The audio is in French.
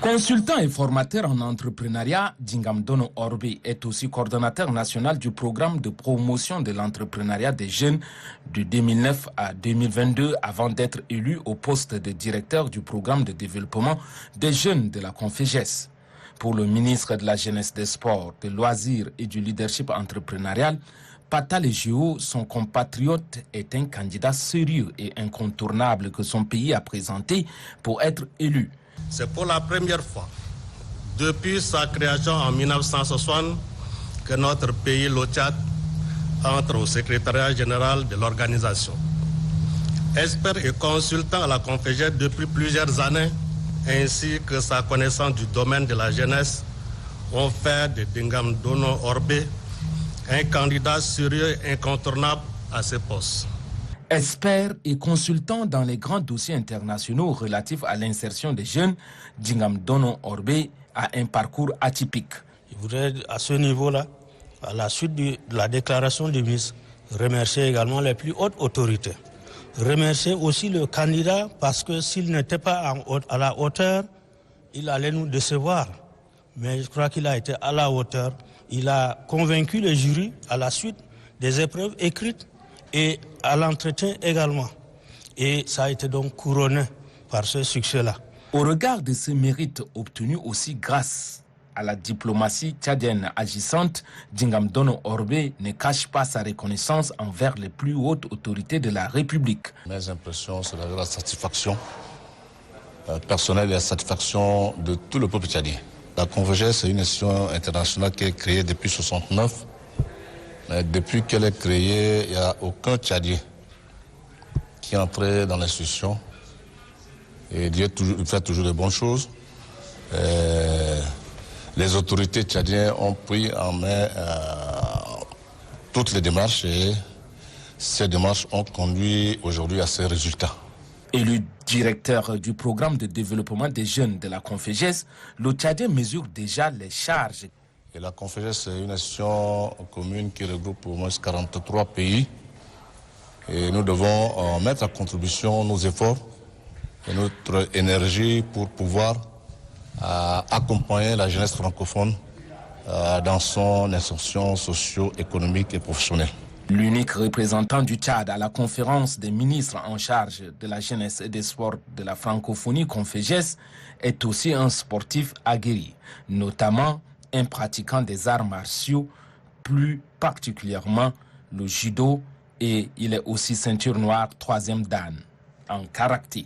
Consultant et formateur en entrepreneuriat, Djingamdono Orbe est aussi coordonnateur national du programme de promotion de l'entrepreneuriat des jeunes de 2009 à 2022 avant d'être élu au poste de directeur du programme de développement des jeunes de la Conféges. Pour le ministre de la Jeunesse, des Sports, des Loisirs et du Leadership entrepreneurial, Pata Legio, son compatriote, est un candidat sérieux et incontournable que son pays a présenté pour être élu. C'est pour la première fois, depuis sa création en 1960, que notre pays, le Tchad, entre au secrétariat général de l'organisation. Expert et consultant à la Conféges depuis plusieurs années, ainsi que sa connaissance du domaine de la jeunesse, ont fait de Djingamdono Orbe un candidat sérieux et incontournable à ce poste. Expert et consultant dans les grands dossiers internationaux relatifs à l'insertion des jeunes, Djingamdono Orbe a un parcours atypique. Je voudrais, à ce niveau-là, à la suite de la déclaration du ministre, remercier également les plus hautes autorités. Remercier aussi le candidat parce que s'il n'était pas à la hauteur, il allait nous décevoir. Mais je crois qu'il a été à la hauteur. Il a convaincu le jury à la suite des épreuves écrites et à l'entretien également. Et ça a été donc couronné par ce succès-là. Au regard de ces mérites obtenus aussi grâce à la diplomatie tchadienne agissante, Djingamdono Orbe ne cache pas sa reconnaissance envers les plus hautes autorités de la République. Mes impressions, c'est la satisfaction personnelle et la satisfaction de tout le peuple tchadien. La Conféges, c'est une institution internationale qui est créée depuis 1969. Mais depuis qu'elle est créée, il n'y a aucun Tchadien qui est entré dans l'institution. Et Dieu fait toujours de bonnes choses. Les autorités tchadiennes ont pris en main toutes les démarches et ces démarches ont conduit aujourd'hui à ces résultats. Élu directeur du programme de développement des jeunes de la Conféges, le Tchadien mesure déjà les charges. Et la Conféges, c'est une institution commune qui regroupe au moins 43 pays. Et nous devons mettre à contribution nos efforts et notre énergie pour pouvoir accompagner la jeunesse francophone dans son insertion socio-économique et professionnelle. L'unique représentant du Tchad à la conférence des ministres en charge de la jeunesse et des sports de la francophonie Conféges est aussi un sportif aguerri, notamment un pratiquant des arts martiaux, plus particulièrement le judo, et il est aussi ceinture noire 3e dan en karaté.